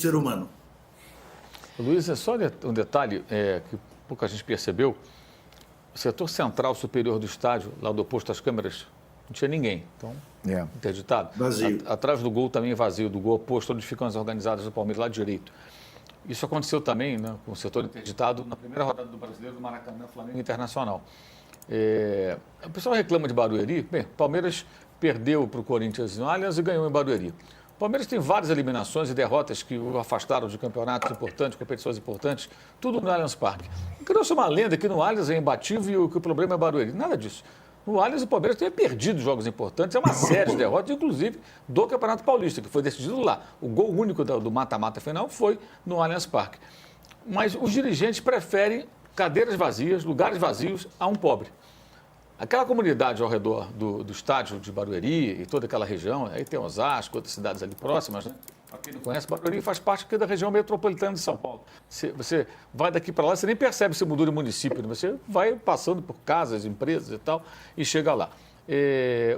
ser humano. Luiz, é só um detalhe que pouca gente percebeu. O setor central superior do estádio, lá do oposto às câmeras, não tinha ninguém. Então, interditado. Vazio. Atrás do gol também vazio, do gol oposto, onde ficam as organizadas do Palmeiras, lado direito. Isso aconteceu também, né, com o setor interditado na primeira rodada do Brasileiro do Maracanã, Flamengo Internacional. O pessoal reclama de Barueri. Bem, Palmeiras perdeu para o Corinthians no Allianz e ganhou em Barueri. O Palmeiras tem várias eliminações e derrotas que o afastaram de campeonatos importantes, competições importantes, tudo no Allianz Parque. Criou-se uma lenda que no Allianz é imbatível e que o problema é Barueri. Nada disso. No Allianz, o Palmeiras tem perdido jogos importantes, é uma série de derrotas, inclusive do Campeonato Paulista, que foi decidido lá. O gol único do mata-mata final foi no Allianz Parque. Mas os dirigentes preferem cadeiras vazias, lugares vazios, a um pobre. Aquela comunidade ao redor do estádio de Barueri e toda aquela região, aí tem Osasco, outras cidades ali próximas, né? Para quem não conhece, Barueri faz parte aqui da região metropolitana de São Paulo. Você vai daqui para lá, você nem percebe se mudou de município, né? Você vai passando por casas, empresas e tal, e chega lá.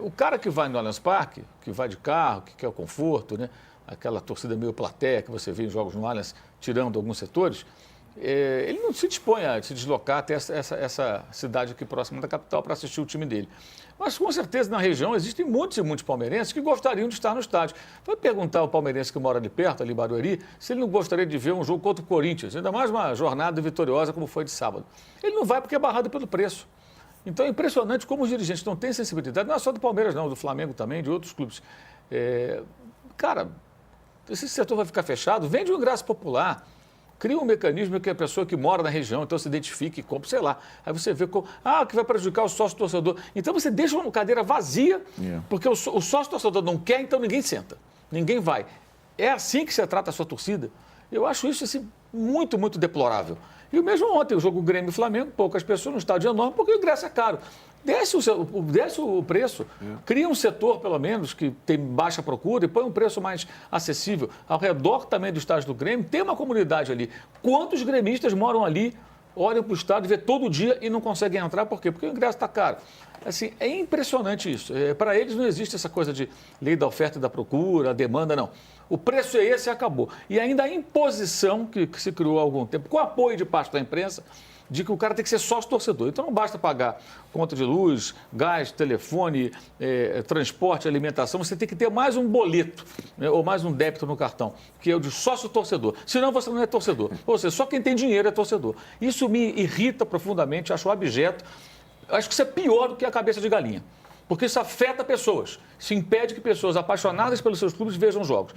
O cara que vai no Allianz Parque, que vai de carro, que quer o conforto, né? Aquela torcida meio plateia que você vê em jogos no Allianz, tirando alguns setores, ele não se dispõe a se deslocar até essa cidade aqui próxima da capital para assistir o time dele. Mas, com certeza, na região existem muitos e muitos palmeirenses que gostariam de estar no estádio. Vai perguntar ao palmeirense que mora ali perto, ali em Barueri, se ele não gostaria de ver um jogo contra o Corinthians, ainda mais uma jornada vitoriosa como foi de sábado. Ele não vai porque é barrado pelo preço. Então, é impressionante como os dirigentes não têm sensibilidade, não é só do Palmeiras, não, do Flamengo também, de outros clubes. Cara, esse setor vai ficar fechado, vende um ingresso popular. Cria um mecanismo que a pessoa que mora na região, então se identifique e compra, sei lá. Aí você vê como, que vai prejudicar o sócio-torcedor. Então você deixa uma cadeira vazia, porque o sócio-torcedor não quer, então ninguém senta. Ninguém vai. É assim que você trata a sua torcida? Eu acho isso assim, muito, muito deplorável. E o mesmo ontem, o jogo Grêmio e Flamengo, poucas pessoas no estádio enorme, porque o ingresso é caro. Desce o preço, cria um setor, pelo menos, que tem baixa procura e põe um preço mais acessível. Ao redor também do estádio do Grêmio, tem uma comunidade ali. Quantos gremistas moram ali, olham para o estádio, vê todo dia e não conseguem entrar? Por quê? Porque o ingresso está caro. Assim, é impressionante isso. Para eles não existe essa coisa de lei da oferta e da procura, a demanda, não. O preço é esse e acabou. E ainda a imposição que se criou há algum tempo, com apoio de parte da imprensa, de que o cara tem que ser sócio-torcedor. Então não basta pagar conta de luz, gás, telefone, transporte, alimentação, você tem que ter mais um boleto, né, ou mais um débito no cartão, que é o de sócio-torcedor. Senão você não é torcedor. Ou seja, só quem tem dinheiro é torcedor. Isso me irrita profundamente, acho abjeto. Acho que isso é pior do que a cabeça de galinha. Porque isso afeta pessoas. Isso impede que pessoas apaixonadas pelos seus clubes vejam jogos.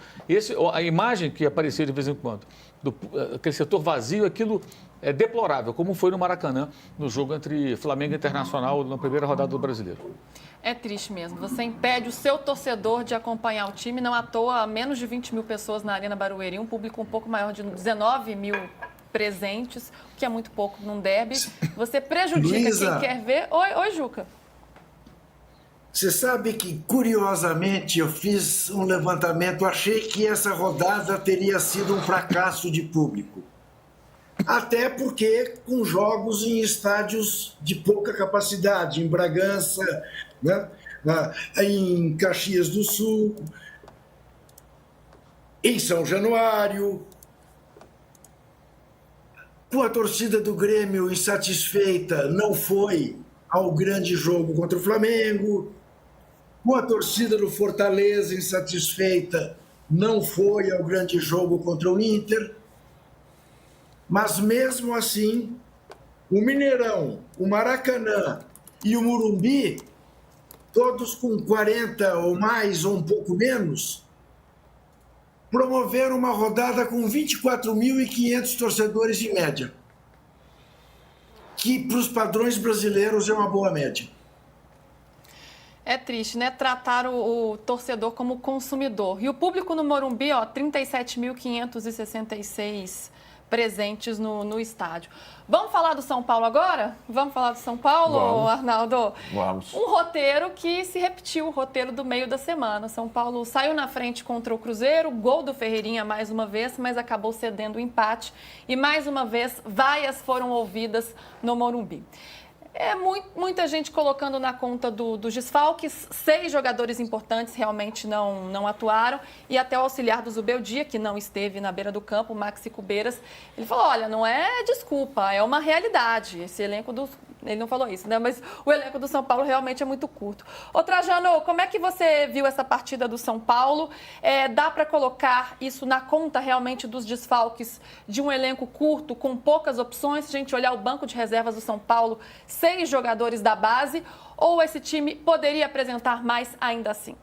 A imagem que aparecia de vez em quando, aquele setor vazio, aquilo é deplorável, como foi no Maracanã, no jogo entre Flamengo e Internacional, na primeira rodada do Brasileiro. É triste mesmo. Você impede o seu torcedor de acompanhar o time. Não à toa, menos de 20 mil pessoas na Arena Barueri, um público um pouco maior de 19 mil presentes, o que é muito pouco num derby. Você prejudica Luísa, quem quer ver. Oi, Juca. Você sabe que, curiosamente, eu fiz um levantamento, achei que essa rodada teria sido um fracasso de público. Até porque com jogos em estádios de pouca capacidade, em Bragança, né? Em Caxias do Sul, em São Januário, com a torcida do Grêmio insatisfeita, não foi ao grande jogo contra o Flamengo. Com a torcida do Fortaleza insatisfeita, não foi ao grande jogo contra o Inter. Mas, mesmo assim, o Mineirão, o Maracanã e o Morumbi, todos com 40 ou mais ou um pouco menos, promoveram uma rodada com 24.500 torcedores em média, que para os padrões brasileiros é uma boa média. É triste, né? Tratar o torcedor como consumidor. E o público no Morumbi, 37.566 presentes no estádio. Vamos falar do São Paulo agora? Vamos falar do São Paulo, Vamos. Arnaldo? Vamos. Um roteiro que se repetiu, o roteiro do meio da semana. São Paulo saiu na frente contra o Cruzeiro, gol do Ferreirinha mais uma vez, mas acabou cedendo o empate. E mais uma vez, vaias foram ouvidas no Morumbi. Muita gente colocando na conta dos desfalques, 6 jogadores importantes realmente não atuaram, e até o auxiliar do Zubeldia, que não esteve na beira do campo, o Maxi Cubeiras, ele falou, olha, não é desculpa, é uma realidade, esse elenco ele não falou isso, né? Mas o elenco do São Paulo realmente é muito curto. Ô Trajano, como é que você viu essa partida do São Paulo? Dá para colocar isso na conta realmente dos desfalques de um elenco curto, com poucas opções? Se a gente olhar o banco de reservas do São Paulo, 6 jogadores da base, ou esse time poderia apresentar mais ainda assim?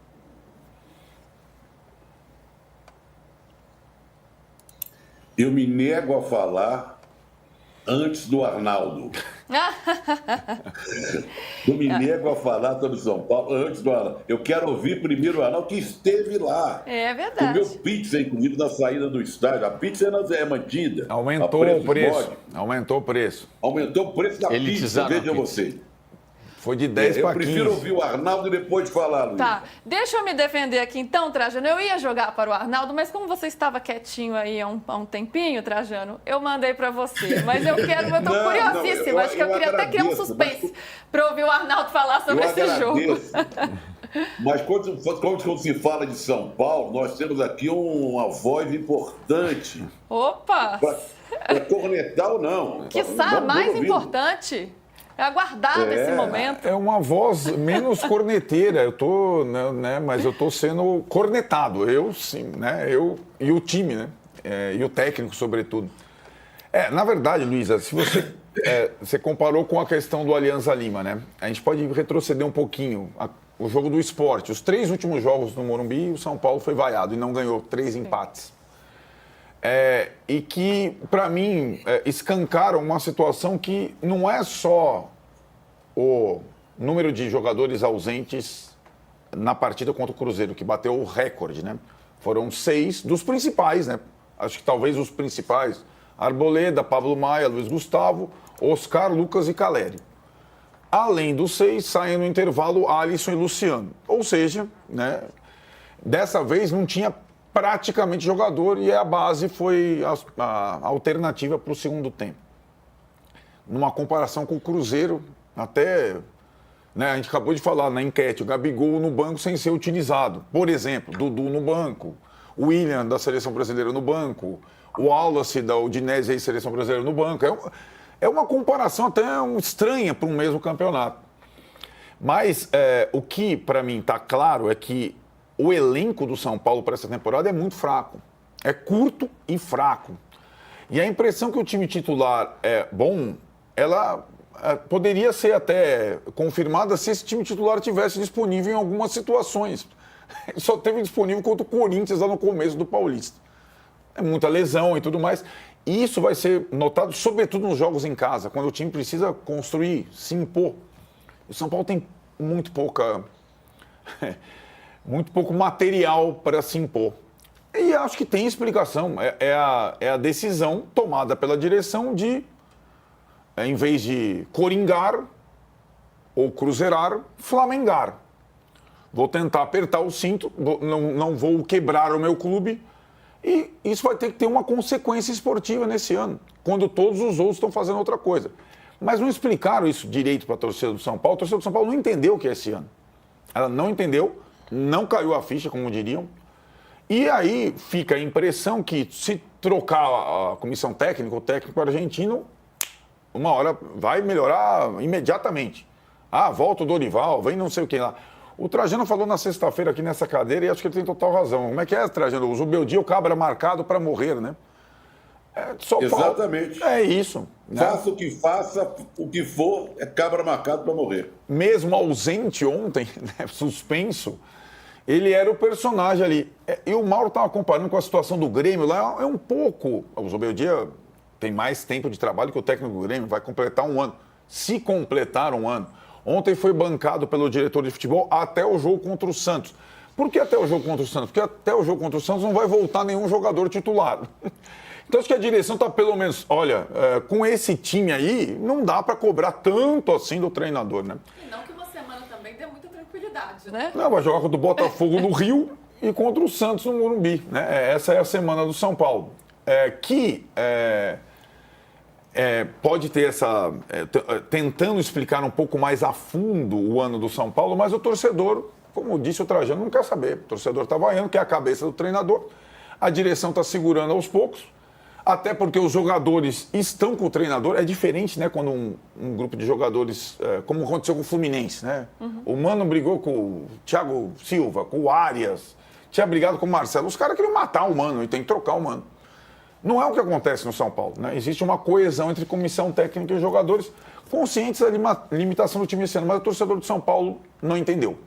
Eu me nego a falar antes do Arnaldo. Eu me nego a falar sobre São Paulo antes do Arnaldo. Eu quero ouvir primeiro o Arnaldo, que esteve lá. É verdade. Comeu pizza, inclusive, na saída do estádio. A pizza é mantida. Aumentou o preço. Aumentou o preço. Aumentou o preço da pizza, veja você. Foi de 10 para 15. Eu prefiro ouvir o Arnaldo e depois falar, Luiz. Tá, deixa eu me defender aqui então, Trajano. Eu ia jogar para o Arnaldo, mas como você estava quietinho aí há um tempinho, Trajano, eu mandei para você. Mas eu tô curiosíssima. Acho que eu queria até criar um suspense para ouvir o Arnaldo falar sobre esse jogo. Mas quando se fala de São Paulo, nós temos aqui uma voz importante. Opa! Para cornetar ou não. Quiçá mais importante. Eu aguardava esse momento. É uma voz menos corneteira. Eu tô, né, mas eu tô sendo cornetado. Eu sim, né? Eu e o time, né? E o técnico, sobretudo. Na verdade, Luísa, se você comparou com a questão do Alianza Lima, né? A gente pode retroceder um pouquinho. O jogo do Sport, os 3 últimos jogos no Morumbi, o São Paulo foi vaiado e não ganhou, 3 empates. E que, para mim, escancaram uma situação que não é só o número de jogadores ausentes na partida contra o Cruzeiro, que bateu o recorde, né? Foram 6 dos principais, né? Acho que talvez os principais. Arboleda, Pablo Maia, Luiz Gustavo, Oscar, Lucas e Caleri. Além dos 6, saem no intervalo Alisson e Luciano. Ou seja, né? Dessa vez não tinha praticamente jogador e a base foi a alternativa para o segundo tempo. Numa comparação com o Cruzeiro, até, né, a gente acabou de falar na enquete, o Gabigol no banco sem ser utilizado. Por exemplo, Dudu no banco, o William da Seleção Brasileira no banco, o Wallace da Udinese e Seleção Brasileira no banco. É uma comparação até estranha para um mesmo campeonato. Mas o que para mim está claro é que o elenco do São Paulo para essa temporada é muito fraco. É curto e fraco. E a impressão que o time titular é bom, ela poderia ser até confirmada se esse time titular tivesse disponível em algumas situações. Só teve disponível contra o Corinthians lá no começo do Paulista. É muita lesão e tudo mais. E isso vai ser notado sobretudo nos jogos em casa, quando o time precisa construir, se impor. O São Paulo tem muito pouco material para se impor. E acho que tem explicação. É a decisão tomada pela direção de, em vez de coringar ou cruzeirar, flamengar. Vou tentar apertar o cinto, não vou quebrar o meu clube. E isso vai ter que ter uma consequência esportiva nesse ano, quando todos os outros estão fazendo outra coisa. Mas não explicaram isso direito para a torcida do São Paulo. A torcida do São Paulo não entendeu o que é esse ano. Ela não entendeu, não caiu a ficha, como diriam. E aí fica a impressão que se trocar a comissão técnica, o técnico argentino, uma hora vai melhorar imediatamente. Volta o Dorival, vem não sei o que lá. O Trajano falou na sexta-feira aqui nessa cadeira e acho que ele tem total razão. Como é que é, Trajano? O Zubeldia, o cabra marcado para morrer, né? Exatamente. É isso. Né? Faça o que faça, o que for, é cabra marcado para morrer. Mesmo ausente ontem, né, suspenso, ele era o personagem ali. E o Mauro estava comparando com a situação do Grêmio lá, é um pouco... O Zubeldia tem mais tempo de trabalho que o técnico do Grêmio, vai completar um ano. Se completar um ano. Ontem foi bancado pelo diretor de futebol até o jogo contra o Santos. Por que até o jogo contra o Santos? Porque até o jogo contra o Santos não vai voltar nenhum jogador titular. Então acho que a direção está pelo menos, olha, com esse time aí, não dá para cobrar tanto assim do treinador, né? E não que uma semana também dê muita tranquilidade, né? Não, vai jogar contra o Botafogo no Rio e contra o Santos no Morumbi, né? Essa é a semana do São Paulo. pode ter tentando explicar um pouco mais a fundo o ano do São Paulo, mas o torcedor, como disse o Trajano, não quer saber. O torcedor está vaiando, que é a cabeça do treinador, a direção está segurando aos poucos, até porque os jogadores estão com o treinador. É diferente, né, quando um grupo de jogadores, como aconteceu com o Fluminense, né? O Mano brigou com o Thiago Silva, com o Arias, tinha brigado com o Marcelo. Os caras queriam matar o Mano e tem que trocar o Mano. Não é o que acontece no São Paulo, né? Existe uma coesão entre comissão técnica e jogadores, conscientes da limitação do time esse ano, mas o torcedor do São Paulo não entendeu.